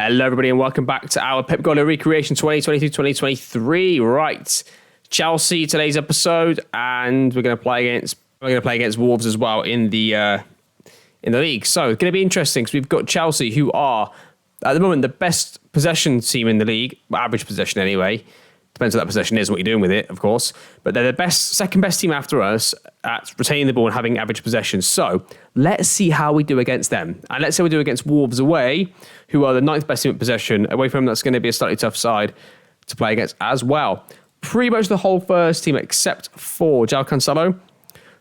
Hello, everybody, and welcome back to our Pep Guardiola Recreation 2022-2023. Right, Chelsea today's episode, and we're going to play against Wolves as well in the league. So it's going to be interesting because we've got Chelsea, who are at the moment the best possession team in the league, well, average possession anyway. Depends what that possession is, what you're doing with it, of course. But they're the second best team after us at retaining the ball and having average possession. So let's see how we do against them. And let's say we do against Wolves away, who are the ninth best team at possession. Away from them, that's going to be a slightly tough side to play against as well. Pretty much the whole first team except for João Cancelo.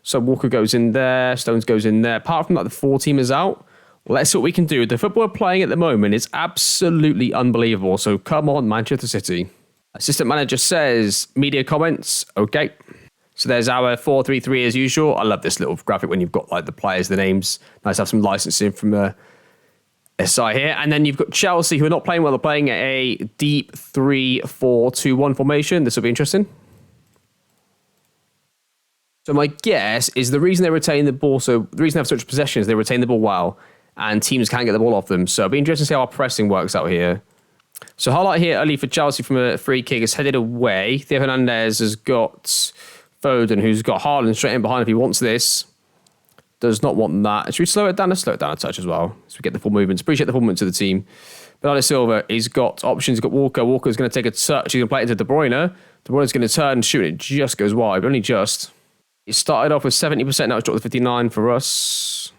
So Walker goes in there, Stones goes in there. Apart from that, the four team is out. Let's see what we can do. The football we're playing at the moment is absolutely unbelievable. So come on, Manchester City. Assistant manager says, media comments, okay. So there's our 4-3-3 as usual. I love this little graphic when you've got like the players, the names. Nice to have some licensing from SI here. And then you've got Chelsea, who are not playing well. They're playing a deep 3-4-2-1 formation. This will be interesting. So my guess is the reason they retain the ball, so the reason they have such possession is they retain the ball well and teams can't get the ball off them. So it'll be interesting to see how our pressing works out here. So highlight here early for Chelsea from a free kick is headed away. Theo Hernandez has got Foden, who's got Haaland straight in behind if he wants this. Does not want that. Should we slow it down? Let's slow it down a touch as well, so we get the full movements. Appreciate the full movement to the team. Bernardo Silva, he's got options. He's got Walker. Walker's going to take a touch. He's going to play it into De Bruyne. De Bruyne's going to turn and shoot. It just goes wide, but only just. It started off with 70%. Now it's dropped to 59 for us.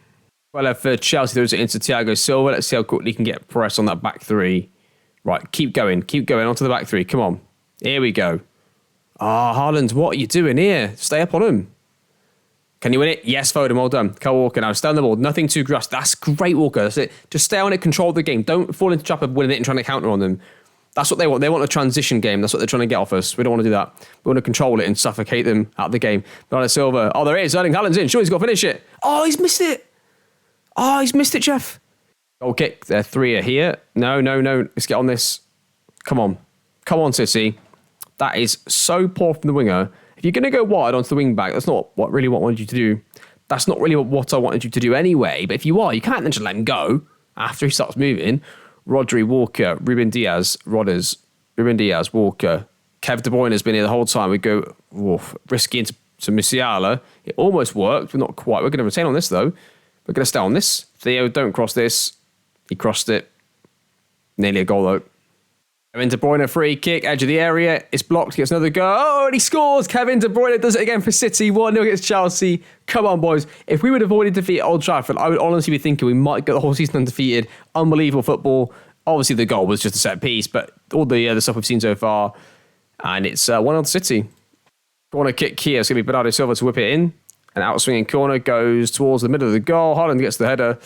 Well, for Chelsea, throws it into Thiago Silva. Let's see how quickly he can get press on that back three. Right, keep going onto the back three. Come on. Here we go. Haaland, what are you doing here? Stay up on him. Can you win it? Yes, Foden, well done. Kyle Walker now, stay on the ball. Nothing too grass. That's great, Walker. That's it. Just stay on it, control the game. Don't fall into the trap of winning it and trying to counter on them. That's what they want. They want a transition game. That's what they're trying to get off us. We don't want to do that. We want to control it and suffocate them out of the game. Bernardo Silva. Oh, there it is. Erling Haaland's in. Sure, he's got to finish it. Oh, he's missed it. Jeff. Goal kick. There, three are here. No. Let's get on this. Come on, City. That is so poor from the winger. If you're going to go wide onto the wing back, that's not what I wanted you to do. That's not really what I wanted you to do anyway. But if you are, you can't then just let him go after he starts moving. Rodri, Walker, Ruben Diaz, Rodders, Ruben Diaz, Walker. Kev De Bruyne has been here the whole time. We go risky into Musiala. It almost worked, but not quite. We're going to retain on this, though. We're going to stay on this. Theo, don't cross this. He crossed it. Nearly a goal, though. Kevin De Bruyne, free kick, edge of the area. It's blocked, gets another go. Oh, and he scores. Kevin De Bruyne does it again for City. 1-0 against Chelsea. Come on, boys. If we would have avoided defeat at Old Trafford, I would honestly be thinking we might get the whole season undefeated. Unbelievable football. Obviously, the goal was just a set piece, but all the other stuff we've seen so far. And it's 1-0 City. Corner kick here. It's going to be Bernardo Silva to whip it in. An outswinging corner goes towards the middle of the goal. Haaland gets the header.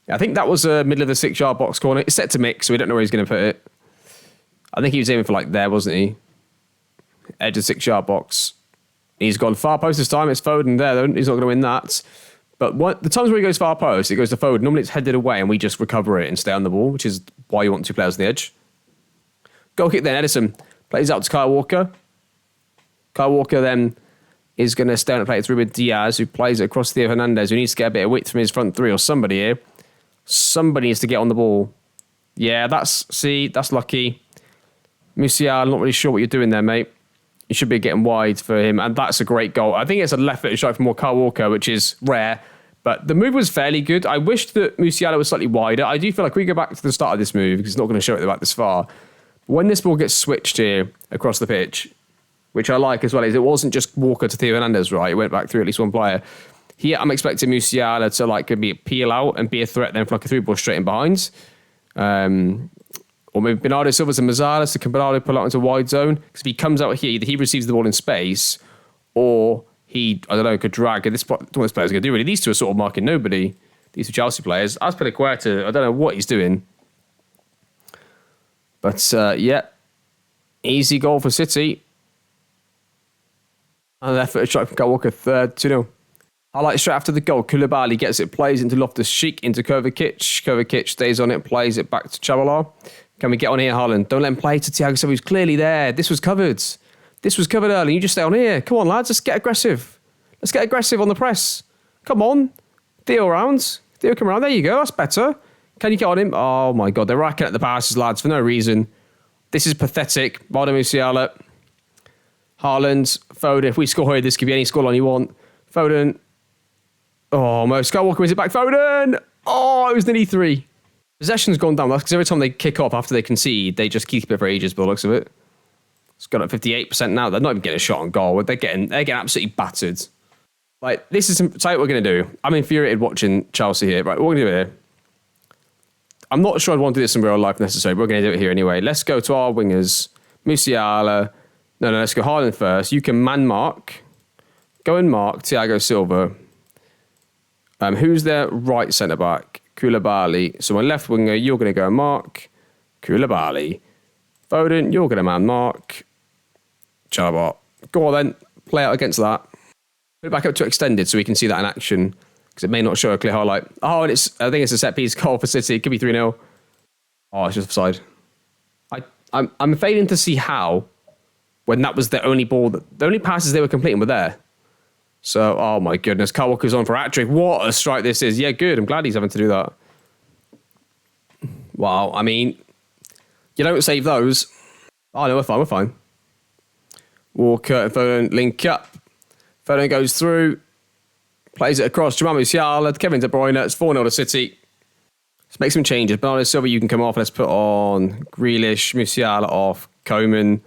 I think that was middle of the 6-yard box corner. It's set to mix, so we don't know where he's going to put it. I think he was aiming for like there, wasn't he? Edge of 6-yard box. He's gone far post this time. It's Foden there, though. He's not going to win that. But the times where he goes far post, it goes to Foden. Normally it's headed away and we just recover it and stay on the ball, which is why you want two players on the edge. Goal kick then, Edison. Plays out to Kyle Walker. Kyle Walker then is going to stay on and play it through with Diaz, who plays it across Theo Hernandez, who needs to get a bit of width from his front three or somebody here. Somebody needs to get on the ball. Yeah, that's lucky. Musiala, I'm not really sure what you're doing there, mate. You should be getting wide for him, and that's a great goal. I think it's a left-footed shot from Kyle Walker, which is rare, but the move was fairly good. I wish that Musiala was slightly wider. I do feel like we go back to the start of this move, because it's not going to show it about this far. When this ball gets switched here across the pitch, which I like as well, is it wasn't just Walker to Theo Hernandez, right? It went back through at least one player. Here, I'm expecting Musiala to like maybe peel out and be a threat then for like a through ball straight in behind. Or maybe Bernardo Silva and Mazzara, so can Bernardo pull out into a wide zone? Because if he comes out here, either he receives the ball in space, or he, could drag. And this what this player's going to do, really. These two are sort of marking nobody. These two Chelsea players. Azpilicueta, I don't know what he's doing. But, easy goal for City. And left footed strike from Kyle Walker, third, 2-0. Highlight straight after the goal. Koulibaly gets it, plays into Loftus-Cheek, into Kovacic. Kovacic stays on it, plays it back to Chabalala. Can we get on here, Haaland? Don't let him play to Thiago Silva, who's clearly there. This was covered. This was covered early. You just stay on here. Come on, lads. Let's get aggressive. Let's get aggressive on the press. Come on. Theo around. Theo, come around. There you go. That's better. Can you get on him? Oh my God, they're racking at the passes, lads, for no reason. This is pathetic. Valdo Musiala, Haaland, Foden. If we score here, this could be any scoreline you want. Foden. Oh, Mo Skywalker, is it back? Foden! Oh, it was nearly 3. Possession's gone down. That's because every time they kick off after they concede, they just keep it for ages by the looks of it. It's got at 58% now. They're not even getting a shot on goal. They're getting absolutely battered. Like, this is what we're going to do. I'm infuriated watching Chelsea here. Right, what we're going to do here. I'm not sure I'd want to do this in real life necessarily, but we're going to do it here anyway. Let's go to our wingers. Musiala. No, let's go Haaland first. You can man mark. Go and mark Thiago Silva. Who's their right centre-back? Koulibaly. So my left winger, you're going to go and mark Koulibaly. Foden, you're going to man mark Chalobah. Go on then. Play out against that. Put it back up to extended so we can see that in action. Because it may not show a clear highlight. Oh, and I think it's a set piece goal for City. It could be 3-0. Oh, it's just offside. I'm failing to see how, when that was the only ball, the only passes they were completing were there. So, oh my goodness, Kyle Walker's on for hat-trick. What a strike this is. Yeah, good. I'm glad he's having to do that. Wow, I mean, you don't save those. Oh no, we're fine. Walker and Foden link up. Foden goes through. Plays it across. Jamal Musiala, Kevin De Bruyne. It's 4-0 to City. Let's make some changes. Bernardo Silva, you can come off. Let's put on Grealish, Musiala off, Koeman,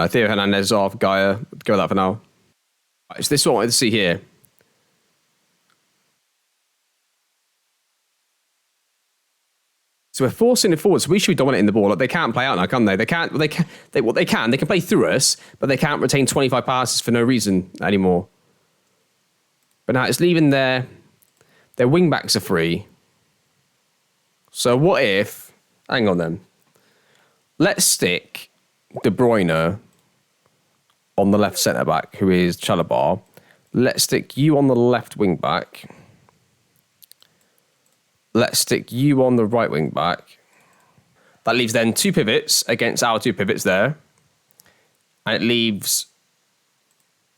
Theo Hernandez off, Gaia. Go with that for now. Right, so this is what I wanted to see here. So we're forcing it forward. So we should be dominating the ball. Like, they can't play out now, can they? They can play through us, but they can't retain 25 passes for no reason anymore. But now it's leaving their wing backs are free. So what if? Hang on then. Let's stick De Bruyne on the left centre back, who is Chalobah. Let's stick you on the left wing back. Let's stick you on the right wing back. That leaves then 2 pivots against our 2 pivots there. And it leaves...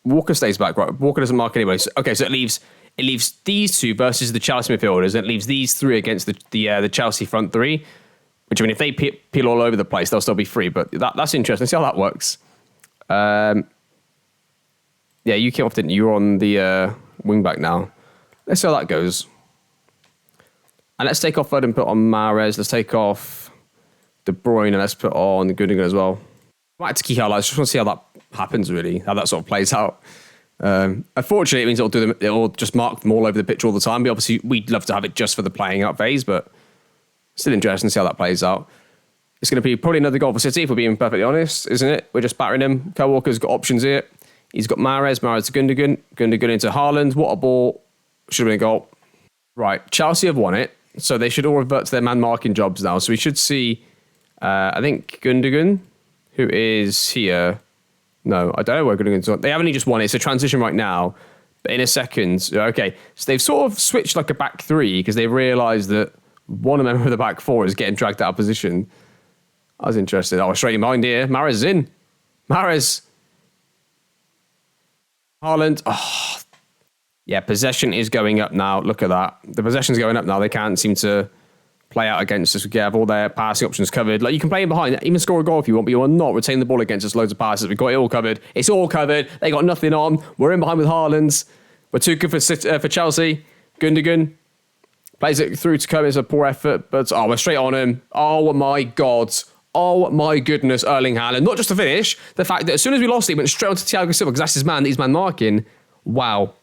Walker stays back, right? Walker doesn't mark anyway. So, okay, so it leaves these 2 versus the Chelsea midfielders, and it leaves these 3 against the Chelsea front 3. Which, I mean, if they peel all over the place, they'll still be free. But that's interesting. Let's see how that works. Yeah, you came off, didn't you? You're on the wing back now. Let's see how that goes. And let's take off Foden and put on Mahrez. Let's take off De Bruyne and let's put on Gundogan as well. I might have to key highlights. Just want to see how that happens, really. How that sort of plays out. Unfortunately, it means it'll just mark them all over the pitch all the time. But obviously, we'd love to have it just for the playing out phase, but still interesting to see how that plays out. It's going to be probably another goal for City, if we're being perfectly honest, isn't it? We're just battering him. Kyle Walker's got options here. He's got Mahrez to Gundogan. Gundogan into Haaland. What a ball. Should have been a goal. Right, Chelsea have won it. So they should all revert to their man-marking jobs now. So we should see, I think, Gundogan, who is here. No, I don't know where Gundogan's on. They haven't just won it. It's a transition right now. But in a second, okay. So they've sort of switched like a back 3 because they've realised that one member of the back 4 is getting dragged out of position. I was interested. Oh, straight in behind here. Mahrez is in. Mahrez. Haaland. Oh. Yeah, possession is going up now. Look at that. The possession's going up now. They can't seem to play out against us. We have all their passing options covered. Like, you can play in behind, even score a goal if you want, but you will not retain the ball against us. Loads of passes. We've got it all covered. It's all covered. They got nothing on. We're in behind with Haaland. We're too good for Chelsea. Gundogan plays it through to Koeman. It's a poor effort, but we're straight on him. Oh my God. Oh my goodness, Erling Haaland. Not just to finish, the fact that as soon as we lost it, he went straight onto Thiago Silva because that's his man. He's man marking. Wow.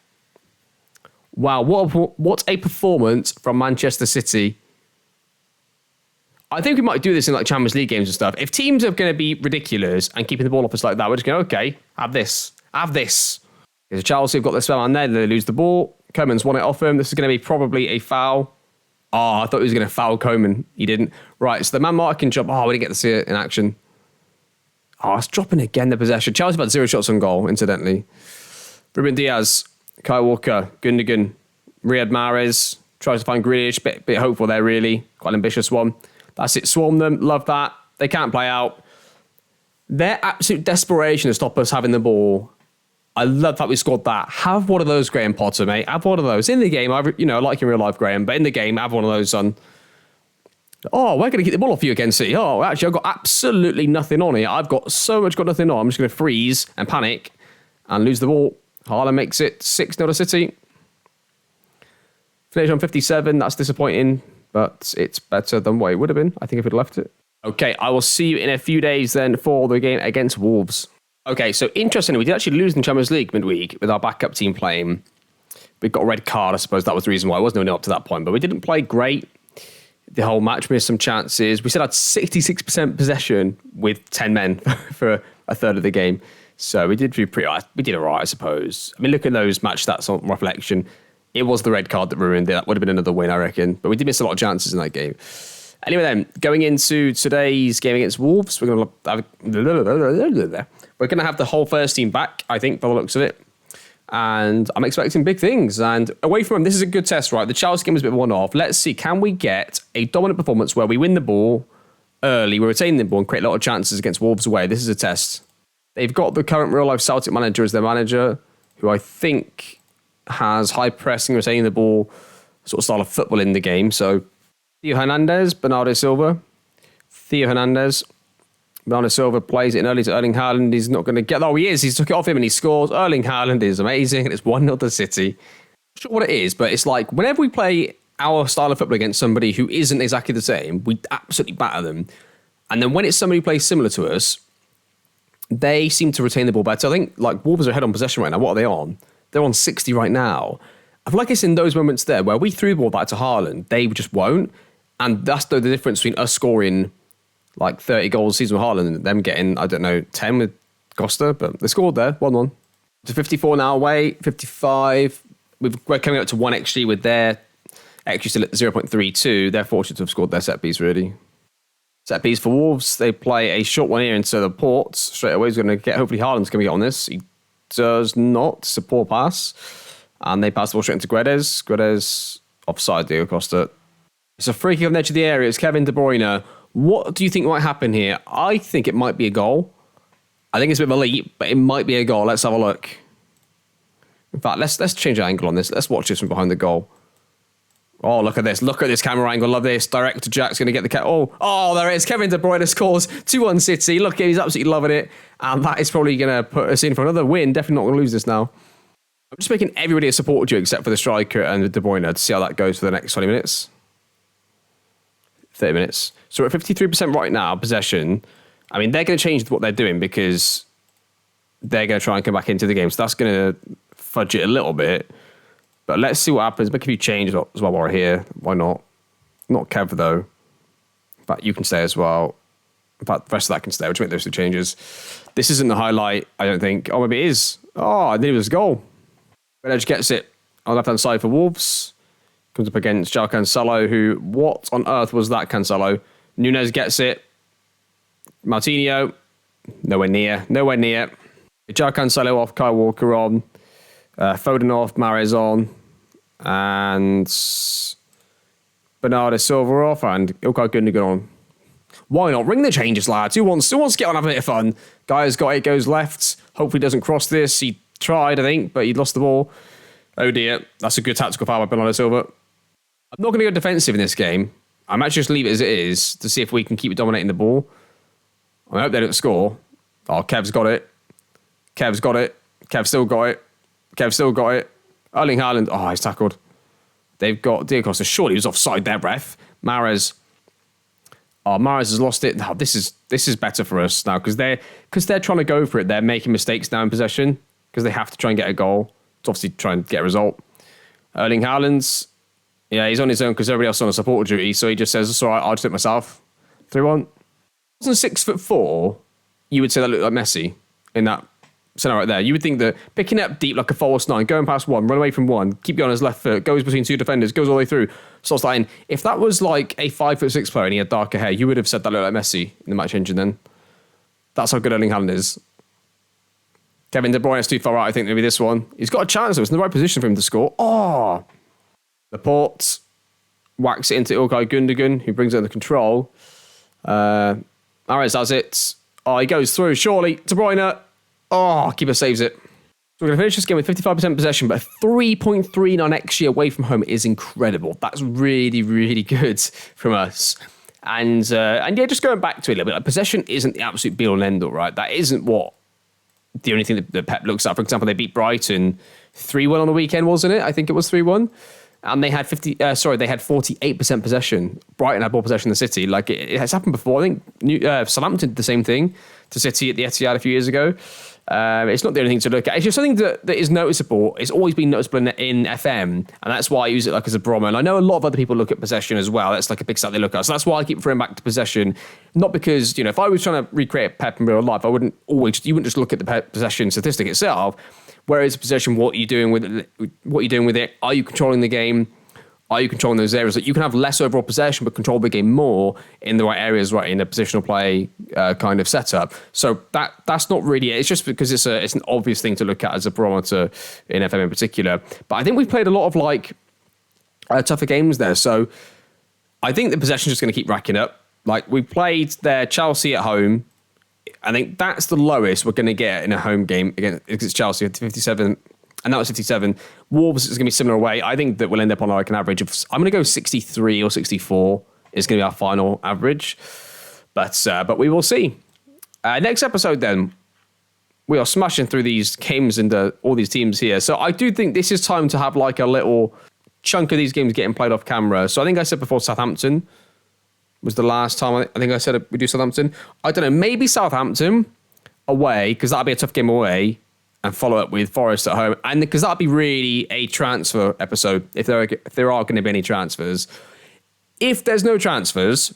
Wow, what a performance from Manchester City. I think we might do this in like Champions League games and stuff. If teams are going to be ridiculous and keeping the ball off us like that, we're just going, okay, have this. Because Chelsea have got their spell on there, they lose the ball. Koeman's won it off him. This is going to be probably a foul. Oh, I thought he was going to foul Koeman. He didn't. Right, so the man marking job. Oh, we didn't get to see it in action. Oh, it's dropping again, the possession. Chelsea had 0 shots on goal, incidentally. Ruben Diaz. Kyle Walker, Gundogan, Riyad Mahrez, tries to find Grealish, bit hopeful there really, quite an ambitious one. That's it, swarm them, love that. They can't play out. Their absolute desperation to stop us having the ball. I love that we scored that. Have one of those, Graham Potter, mate. Have one of those. In the game, like in real life, Graham, but in the game, have one of those, son. Oh, we're going to get the ball off you again, City. Oh, actually, I've got absolutely nothing on here. I've got got nothing on. I'm just going to freeze and panic and lose the ball. Haaland makes it 6-0 to City. Finish on 57. That's disappointing, but it's better than what it would have been, I think, if we'd left it. Okay, I will see you in a few days then for the game against Wolves. Okay, so interestingly, we did actually lose in the Champions League midweek with our backup team playing. We got a red card, I suppose that was the reason why. I wasn't up to that point, but we didn't play great the whole match. Missed some chances. We still had 66% possession with 10 men for a third of the game. So we did do we did all right, I suppose. I mean, look at those match stats on reflection. It was the red card that ruined it. That would have been another win, I reckon. But we did miss a lot of chances in that game. Anyway, then, going into today's game against Wolves, we're going to have the whole first team back, I think, by the looks of it. And I'm expecting big things. And away from them, this is a good test, right? The Chelsea game was a bit of a one-off. Let's see, can we get a dominant performance where we win the ball early, we retain the ball and create a lot of chances against Wolves away? This is a test. They've got the current real-life Celtic manager as their manager, who I think has high pressing, retaining the ball sort of style of football in the game. So Theo Hernandez, Bernardo Silva. Theo Hernandez. Bernardo Silva plays it in early to Erling Haaland. He's not going to get... Oh, he is. He's took it off him and he scores. Erling Haaland is amazing. And it's 1-0 to City. Not sure what it is, but it's like whenever we play our style of football against somebody who isn't exactly the same, we absolutely batter them. And then when it's somebody who plays similar to us, they seem to retain the ball better. I think like Wolves are ahead on possession right now. What are they on? They're on 60 right now. I feel like it's in those moments there where we threw the ball back to Haaland, they just won't. And that's the difference between us scoring like 30 goals a season with Haaland and them getting, I don't know, 10 with Costa, but they scored there, 1-1. To 54 now away, 55. We're coming up to 1 XG with their XG still at 0.32. They're fortunate to have scored their set piece, really. Set piece for Wolves. They play a short one here into the Ports. Straight away, he's going to get, hopefully Haaland's going to get on this. He does not. It's a poor pass. And they pass the ball straight into Guedes. Guedes offside Diego Costa. It's a free kick on the edge of the area. It's Kevin De Bruyne. What do you think might happen here? I think it might be a goal. I think it's a bit of a leap, but it might be a goal. Let's have a look. In fact, let's change the angle on this. Let's watch this from behind the goal. Oh, look at this. Look at this camera angle. Love this. Direct to Jack's going to get the... Oh, there it is. Kevin De Bruyne scores 2-1 City. Look, he's absolutely loving it. And that is probably going to put us in for another win. Definitely not going to lose this now. I'm just making everybody a support you except for the striker and De Bruyne to see how that goes for the next 20 minutes. 30 minutes. So we're at 53% right now, possession. I mean, they're going to change what they're doing because they're going to try and come back into the game. So that's going to fudge it a little bit. But let's see what happens. Make a few changes as well while we're here. Why not? Not Kev, though. In fact, you can stay as well. In fact, the rest of that can stay. We'll just make those two changes. This isn't the highlight, I don't think. Oh, maybe it is. Oh, I think it was a goal. Edge gets it on the left-hand side for Wolves. Comes up against João Cancelo, who... What on earth was that, Cancelo? Nunes gets it. Martinho. Nowhere near. Nowhere near. João Cancelo off, Kyle Walker on. Foden off, Mahrez on. And Bernardo Silva off and Ilkay Gundogan on. Why not? Ring the changes, lads. Who wants to get on having a bit of fun? Guy's got it, goes left. Hopefully doesn't cross this. He tried, I think, but he lost the ball. Oh dear. That's a good tactical foul by Bernardo Silva. I'm not going to go defensive in this game. I might just leave it as it is to see if we can keep dominating the ball. I hope they don't score. Oh, Kev's got it. Kev's got it. Kev still got it. Kev still got it. Erling Haaland. Oh, he's tackled. They've got Diego Costa. Surely he was offside there, ref. Mahrez. Oh, Mahrez has lost it. No, this is better for us now because they're trying to go for it. They're making mistakes now in possession because they have to try and get a goal to obviously try and get a result. Erling Haaland's. Yeah, he's on his own because everybody else is on a support duty. So he just says, it's all right, I'll just do it myself. 3-1. Wasn't 6'4", you would say that looked like Messi in that scenario right there. You would think that picking up deep like a false nine, going past one, run away from one, keep going on his left foot, goes between two defenders, goes all the way through, starts line. If that was like a 5'6" player and he had darker hair, you would have said that looked like Messi in the match engine then. That's how good Erling Haaland is. Kevin De Bruyne is too far out, I think, maybe this one. He's got a chance, though. It's in the right position for him to score. Oh! Laporte whacks it into Ilkay Gundogan, who brings it under control. Mahrez has it. Oh, he goes through, surely. De Bruyne. Oh, keeper saves it. So we're going to finish this game with 55% possession, but a 3.39 XG away from home is incredible. That's really, really good from us. And yeah, just going back to it a little bit, like possession isn't the absolute be all and end all, right? That isn't what the only thing that Pep looks at. For example, they beat Brighton 3-1 on the weekend, wasn't it? I think it was 3-1. And they had 48% possession. Brighton had more possession than City. Like it has happened before. I think Southampton did the same thing to City at the Etihad a few years ago. It's not the only thing to look at. It's just something that is noticeable. It's always been noticeable in FM, and that's why I use it like as a barometer. And I know a lot of other people look at possession as well. That's like a big stat they look at. So that's why I keep referring back to possession. Not because, if I was trying to recreate Pep in real life, you wouldn't just look at the possession statistic itself. Whereas possession, what are you doing with it? Are you controlling the game? Are you controlling those areas? That you can have less overall possession, but control the game more in the right areas, right, in a positional play kind of setup. So that's not really it. It's just because it's an obvious thing to look at as a barometer in FM in particular. But I think we've played a lot of tougher games there. So I think the possession is just going to keep racking up. Like we played there, Chelsea at home. I think that's the lowest we're going to get in a home game against Chelsea at 57. And that was 57. Wolves is going to be similar away. I think that we'll end up on like an average of, I'm going to go 63 or 64 is going to be our final average. But we will see. Next episode then, we are smashing through these games into all these teams here. So I do think this is time to have like a little chunk of these games getting played off camera. So I think I said before Southampton was the last time I think I said we do Southampton. I don't know, maybe Southampton away, because that'll be a tough game away. And follow up with Forest at home. And because that'd be really a transfer episode if there are going to be any transfers. If there's no transfers,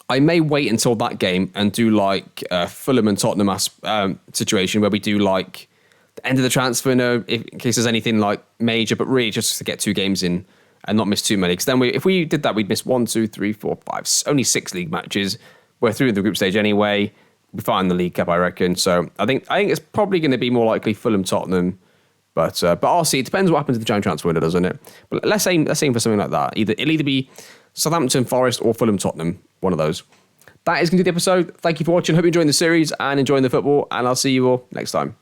I may wait until that game and do like Fulham and Tottenham situation where we do like the end of the transfer window in case there's anything like major, but really just to get 2 games in and not miss too many. Because then if we did that, we'd miss 1, 2, 3, 4, 5, only 6 league matches. We're through the group stage anyway. We find the League Cup, I reckon. So I think it's probably going to be more likely Fulham, Tottenham, but I'll see. It depends what happens to the giant transfer window, doesn't it? But let's aim for something like that. It'll either be Southampton, Forest, or Fulham, Tottenham. One of those. That is going to be the episode. Thank you for watching. Hope you're enjoying the series and enjoying the football, and I'll see you all next time.